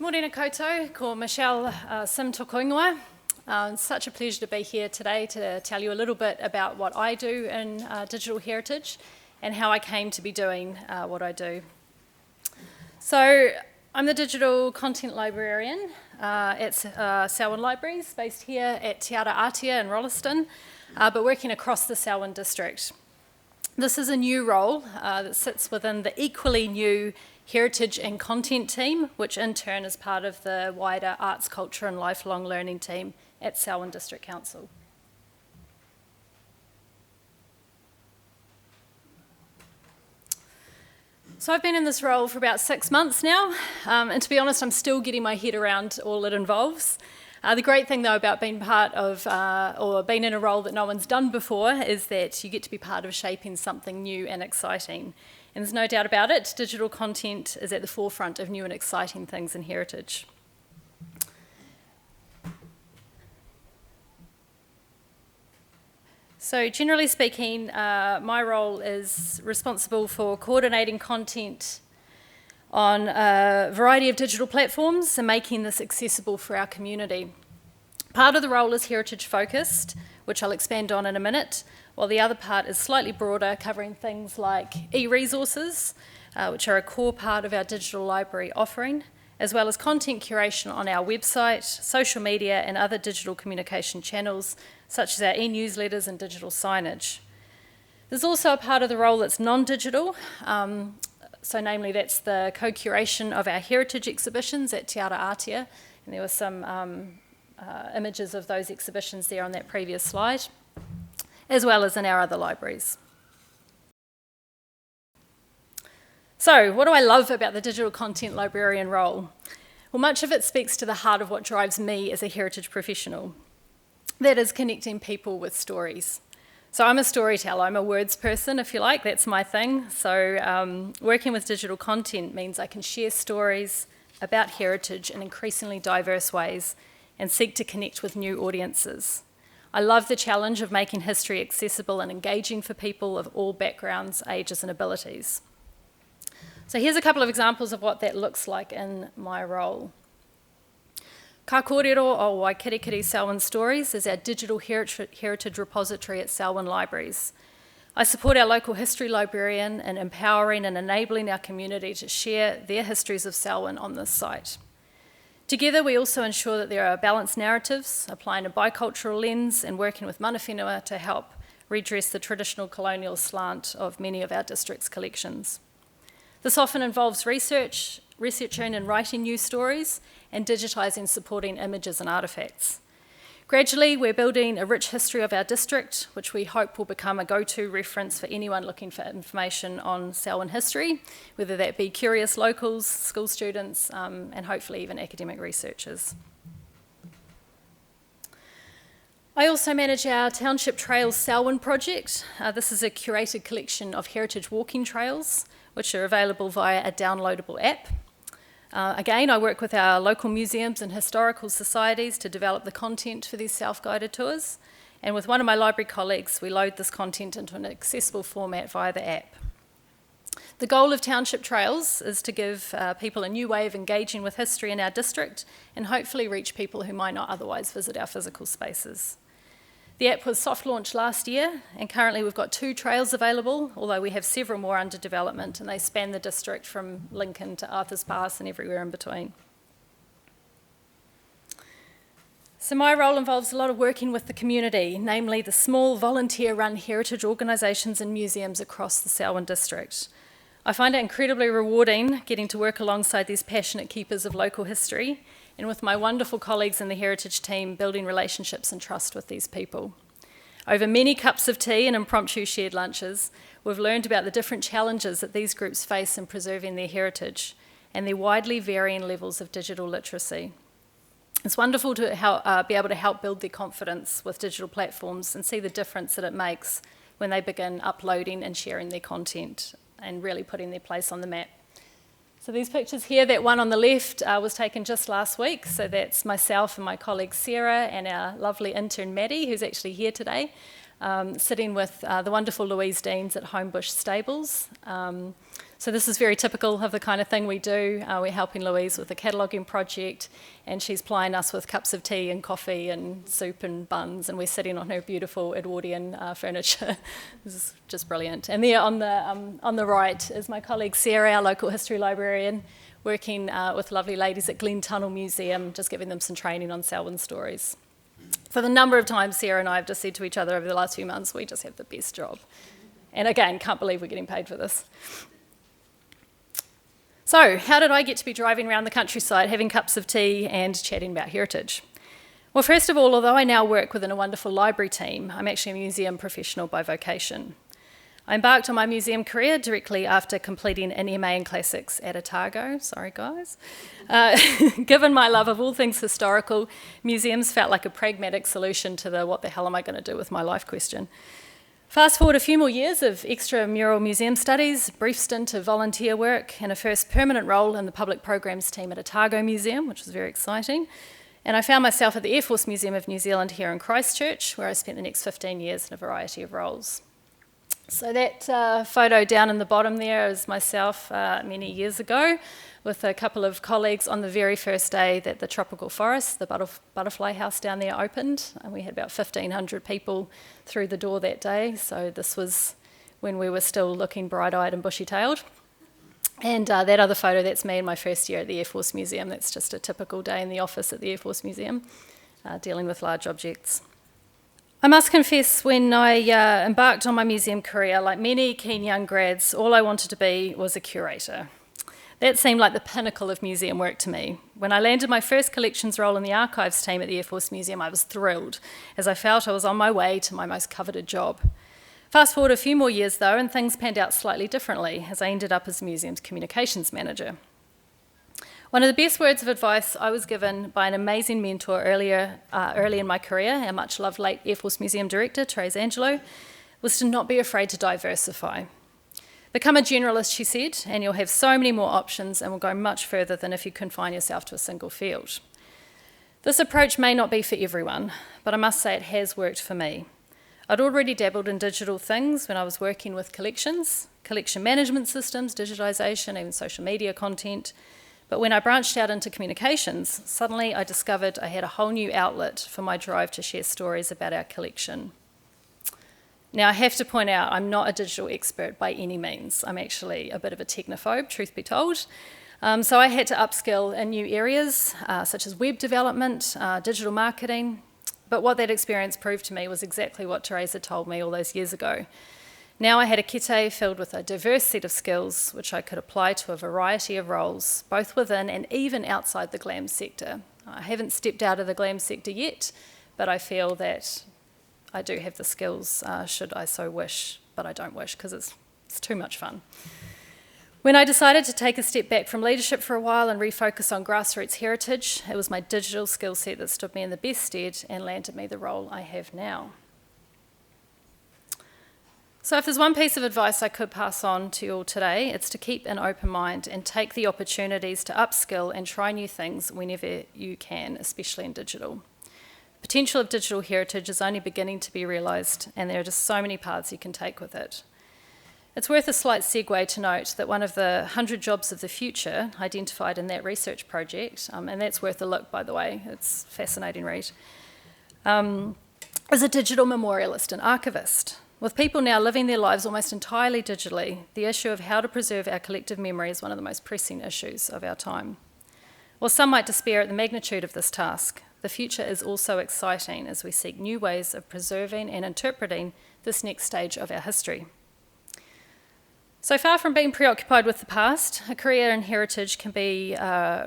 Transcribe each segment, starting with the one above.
Morena koutou, ko Michell Sim toko ingoa. It's such a pleasure to be here today to tell you a little bit about what I do in digital heritage and how I came to be doing what I do. So I'm the digital content librarian at Selwyn Libraries, based here at Te Atia in Rolleston, but working across the Selwyn district. This is a new role that sits within the equally new Heritage and Content team, which in turn is part of the wider Arts, Culture and Lifelong Learning team at Selwyn District Council. So I've been in this role for about 6 months now, and to be honest, I'm still getting my head around all it involves. The great thing though about being part of, or being in a role that no one's done before, is that you get to be part of shaping something new and exciting. And there's no doubt about it, digital content is at the forefront of new and exciting things in heritage. So generally speaking, my role is responsible for coordinating content on a variety of digital platforms and making this accessible for our community. Part of the role is heritage focused, which I'll expand on in a minute, while the other part is slightly broader, covering things like e-resources, which are a core part of our digital library offering, as well as content curation on our website, social media and other digital communication channels, such as our e-newsletters and digital signage. There's also a part of the role that's non-digital, so namely that's the co-curation of our heritage exhibitions at Te Atia, and there were some images of those exhibitions there on that previous slide, as well as in our other libraries. So, what do I love about the digital content librarian role? Well, much of it speaks to the heart of what drives me as a heritage professional. That is connecting people with stories. So I'm a storyteller, I'm a words person, if you like, that's my thing. So working with digital content means I can share stories about heritage in increasingly diverse ways and seek to connect with new audiences. I love the challenge of making history accessible and engaging for people of all backgrounds, ages and abilities. So here's a couple of examples of what that looks like in my role. Ka kōrero o Waikirikiri Selwyn Stories is our digital heritage repository at Selwyn Libraries. I support our local history librarian in empowering and enabling our community to share their histories of Selwyn on this site. Together, we also ensure that there are balanced narratives, applying a bicultural lens and working with mana whenua to help redress the traditional colonial slant of many of our district's collections. This often involves researching and writing new stories, and digitising supporting images and artefacts. Gradually, we're building a rich history of our district, which we hope will become a go-to reference for anyone looking for information on Selwyn history, whether that be curious locals, school students, and hopefully even academic researchers. I also manage our Township Trails Selwyn project. This is a curated collection of heritage walking trails, which are available via a downloadable app. Again, I work with our local museums and historical societies to develop the content for these self-guided tours. And with one of my library colleagues, we load this content into an accessible format via the app. The goal of Township Trails is to give people a new way of engaging with history in our district and hopefully reach people who might not otherwise visit our physical spaces. The app was soft launched last year, and currently we've got 2 trails available, although we have several more under development, and they span the district from Lincoln to Arthur's Pass and everywhere in between. So my role involves a lot of working with the community, namely the small volunteer-run heritage organisations and museums across the Selwyn district. I find it incredibly rewarding getting to work alongside these passionate keepers of local history, and with my wonderful colleagues in the heritage team, building relationships and trust with these people. Over many cups of tea and impromptu shared lunches, we've learned about the different challenges that these groups face in preserving their heritage and their widely varying levels of digital literacy. It's wonderful to be able to help build their confidence with digital platforms and see the difference that it makes when they begin uploading and sharing their content and really putting their place on the map. So these pictures here, that one on the left was taken just last week. So that's myself and my colleague Sarah and our lovely intern Maddie, who's actually here today, sitting with the wonderful Louise Deans at Homebush Stables. So this is very typical of the kind of thing we do. We're helping Louise with a cataloguing project, and she's plying us with cups of tea and coffee and soup and buns, and we're sitting on her beautiful Edwardian furniture. This is just brilliant. And there on the right is my colleague Sarah, our local history librarian, working with lovely ladies at Glen Tunnel Museum, just giving them some training on Selwyn stories. For the number of times Sarah and I have just said to each other over the last few months, we just have the best job. And again, can't believe we're getting paid for this. So, how did I get to be driving around the countryside, having cups of tea and chatting about heritage? Well, first of all, although I now work within a wonderful library team, I'm actually a museum professional by vocation. I embarked on my museum career directly after completing an MA in Classics at Otago. Sorry, guys. Given my love of all things historical, museums felt like a pragmatic solution to the what the hell am I going to do with my life question. Fast forward a few more years of extramural museum studies, brief stint of volunteer work, and a first permanent role in the public programs team at Otago Museum, which was very exciting. And I found myself at the Air Force Museum of New Zealand here in Christchurch, where I spent the next 15 years in a variety of roles. So that photo down in the bottom there is myself many years ago with a couple of colleagues on the very first day that the tropical forest, the butterfly house down there, opened. And we had about 1,500 people through the door that day. So this was when we were still looking bright-eyed and bushy-tailed. And that other photo, that's me in my first year at the Air Force Museum. That's just a typical day in the office at the Air Force Museum, dealing with large objects. I must confess, when I embarked on my museum career, like many keen young grads, all I wanted to be was a curator. That seemed like the pinnacle of museum work to me. When I landed my first collections role in the archives team at the Air Force Museum, I was thrilled, as I felt I was on my way to my most coveted job. Fast forward a few more years, though, and things panned out slightly differently, as I ended up as the museum's communications manager. One of the best words of advice I was given by an amazing mentor early in my career, our much-loved late Air Force Museum director, Trace Angelo, was to not be afraid to diversify. Become a generalist, she said, and you'll have so many more options and will go much further than if you confine yourself to a single field. This approach may not be for everyone, but I must say it has worked for me. I'd already dabbled in digital things when I was working with collections, collection management systems, digitisation, even social media content. But when I branched out into communications, suddenly I discovered I had a whole new outlet for my drive to share stories about our collection. Now, I have to point out, I'm not a digital expert by any means. I'm actually a bit of a technophobe, truth be told. So I had to upskill in new areas, such as web development, digital marketing. But what that experience proved to me was exactly what Teresa told me all those years ago. Now I had a kite filled with a diverse set of skills which I could apply to a variety of roles, both within and even outside the GLAM sector. I haven't stepped out of the GLAM sector yet, but I feel that I do have the skills should I so wish, but I don't wish because it's too much fun. When I decided to take a step back from leadership for a while and refocus on grassroots heritage, it was my digital skill set that stood me in the best stead and landed me the role I have now. So if there's one piece of advice I could pass on to you all today, it's to keep an open mind and take the opportunities to upskill and try new things whenever you can, especially in digital. The potential of digital heritage is only beginning to be realised, and there are just so many paths you can take with it. It's worth a slight segue to note that one of the 100 jobs of the future identified in that research project, and that's worth a look, by the way, it's a fascinating read, is a digital memorialist and archivist. With people now living their lives almost entirely digitally, the issue of how to preserve our collective memory is one of the most pressing issues of our time. While some might despair at the magnitude of this task, the future is also exciting as we seek new ways of preserving and interpreting this next stage of our history. So far from being preoccupied with the past, a career in heritage can be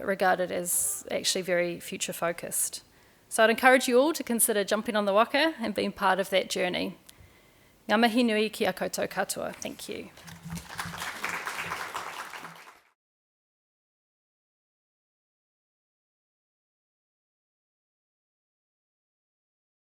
regarded as actually very future-focused. So I'd encourage you all to consider jumping on the waka and being part of that journey. Ngā mihi nui ki a koutou katoa. Thank you.